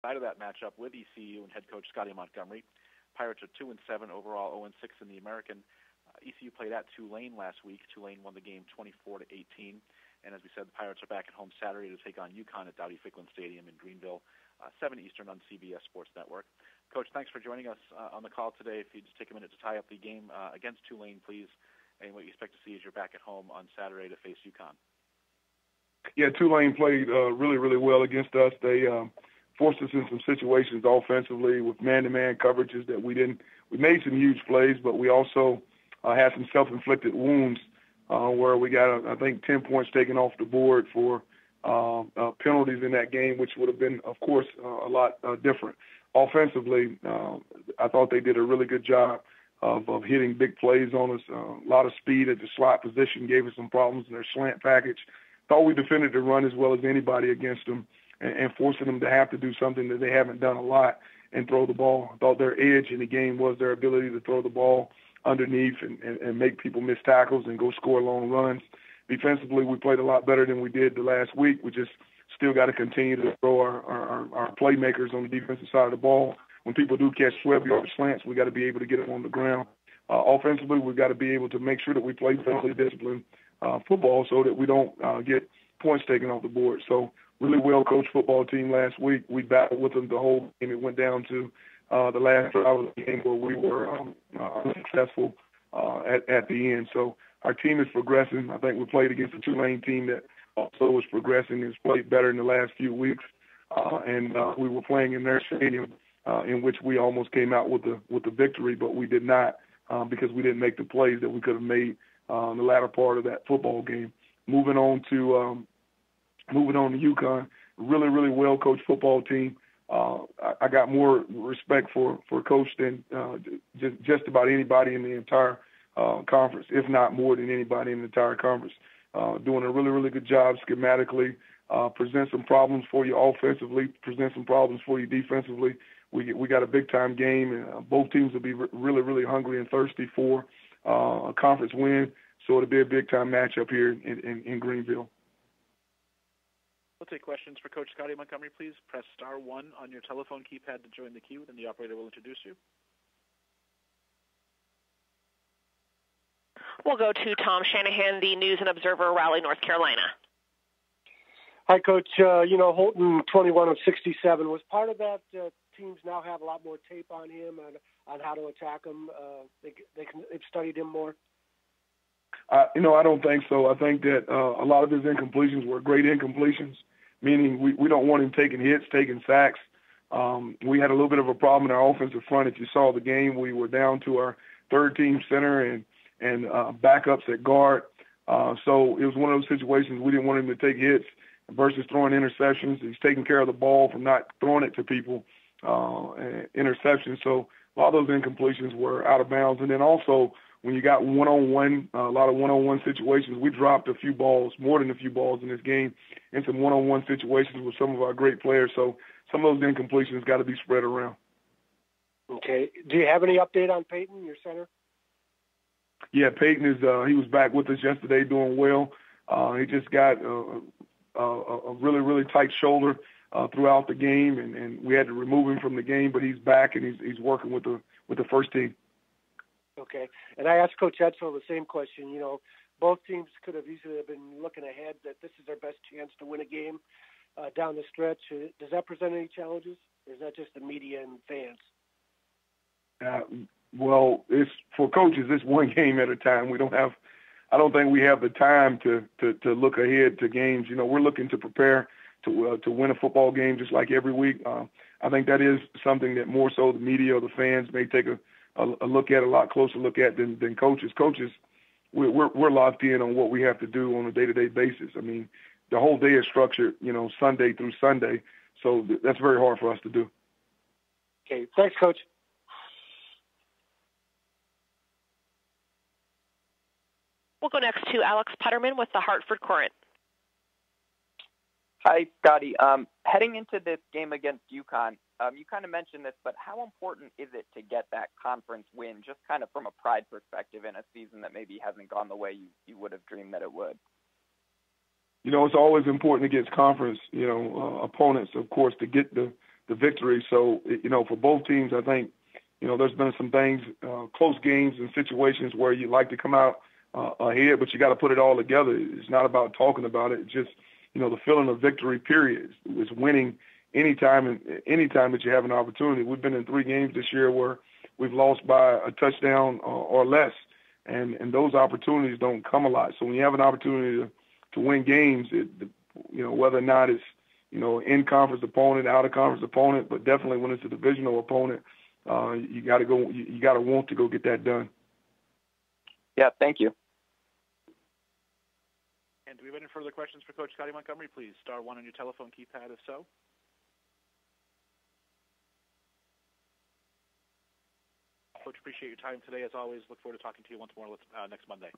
side of that matchup with ECU and head coach Scottie Montgomery. Pirates are 2-7 overall, 0-6 in the American. ECU played at Tulane last week. Tulane won the game 24-18. And as we said, the Pirates are back at home Saturday to take on UConn at Dowdy-Ficklen Stadium in Greenville, 7 Eastern on CBS Sports Network. Coach, thanks for joining us on the call today. If you just take a minute to tie up the game against Tulane, please, and what you expect to see as you're back at home on Saturday to face UConn. Yeah, Tulane played really, really well against us. They forced us in some situations offensively with man-to-man coverages that we didn't. We made some huge plays, but we also had some self-inflicted wounds where we got, I think, 10 points taken off the board for penalties in that game, which would have been, of course, a lot different. Offensively, I thought they did a really good job of hitting big plays on us. A lot of speed at the slot position gave us some problems in their slant package. Thought we defended the run as well as anybody against them and forcing them to have to do something that they haven't done a lot and throw the ball. I thought their edge in the game was their ability to throw the ball underneath and make people miss tackles and go score long runs. Defensively, we played a lot better than we did the last week. We just still got to continue to throw our playmakers on the defensive side of the ball. When people do catch 12-yard slants, we got to be able to get them on the ground. Offensively, we've got to be able to make sure that we play defensively disciplined football so that we don't get points taken off the board. So really well-coached football team last week. We battled with them the whole game. It went down to the last drive of the game where we were unsuccessful at the end. So our team is progressing. I think we played against a Tulane team that also was progressing and has played better in the last few weeks. And we were playing in their stadium in which we almost came out with the victory, but we did not because we didn't make the plays that we could have made in the latter part of that football game. Moving on to UConn, really, really well-coached football team. I got more respect for Coach than just about anybody in the entire conference, if not more than anybody in the entire conference. Doing a really, really good job schematically, present some problems for you offensively, present some problems for you defensively. We got a big-time game, and both teams will be really, really hungry and thirsty for a conference win, so it'll be a big-time matchup here in Greenville. We'll take questions for Coach Scottie Montgomery. Please press *1 on your telephone keypad to join the queue, then the operator will introduce you. We'll go to Tom Shanahan, the News and Observer, Raleigh, North Carolina. Hi, Coach. Holton, 21 of 67. Was part of that teams now have a lot more tape on him on how to attack him? They've studied him more? I don't think so. I think that a lot of his incompletions were great incompletions, meaning we don't want him taking hits, taking sacks. We had a little bit of a problem in our offensive front. If you saw the game, we were down to our third-team center and backups at guard. So it was one of those situations we didn't want him to take hits versus throwing interceptions. He's taking care of the ball from not throwing it to people, interceptions. So a lot of those incompletions were out of bounds. And then also when you got one-on-one, a lot of one-on-one situations, we dropped a few balls, more than a few balls in this game, in some one-on-one situations with some of our great players. So some of those incompletions got to be spread around. Okay. Do you have any update on Peyton, your center? Yeah, Peyton he was back with us yesterday doing well. He just got a really, really tight shoulder throughout the game, and we had to remove him from the game, but he's back and he's working with the first team. Okay. And I asked Coach Edsel the same question. Both teams could have easily been looking ahead that this is their best chance to win a game down the stretch. Does that present any challenges, or is that just the media and fans? Well, it's for coaches. It's one game at a time. I don't think we have the time to look ahead to games. We're looking to prepare to win a football game just like every week. I think that is something that more so the media or the fans may take a look at, a lot closer look at than coaches. Coaches, we're locked in on what we have to do on a day-to-day basis. I mean, the whole day is structured, Sunday through Sunday. So that's very hard for us to do. Okay. Thanks, Coach. We'll go next to Alex Putterman with the Hartford Courant. Hi, Scottie. Heading into this game against UConn, you kind of mentioned this, but how important is it to get that conference win, just kind of from a pride perspective in a season that maybe hasn't gone the way you would have dreamed that it would? It's always important against conference, opponents, of course, to get the the victory. So, for both teams, I think, there's been some things, close games and situations where you like to come out ahead, but you got to put it all together. It's not about talking about it. It's just, the feeling of victory, period. It's winning anytime that you have an opportunity. We've been in 3 games this year where we've lost by a touchdown or less, and those opportunities don't come a lot. So when you have an opportunity to win games, whether or not it's, in-conference opponent, out-of-conference opponent, but definitely when it's a divisional opponent, you got to want to go get that done. Yeah, thank you. And do we have any further questions for Coach Scottie Montgomery? Please, star 1 on your telephone keypad if so. Coach, appreciate your time today. As always, look forward to talking to you once more next Monday.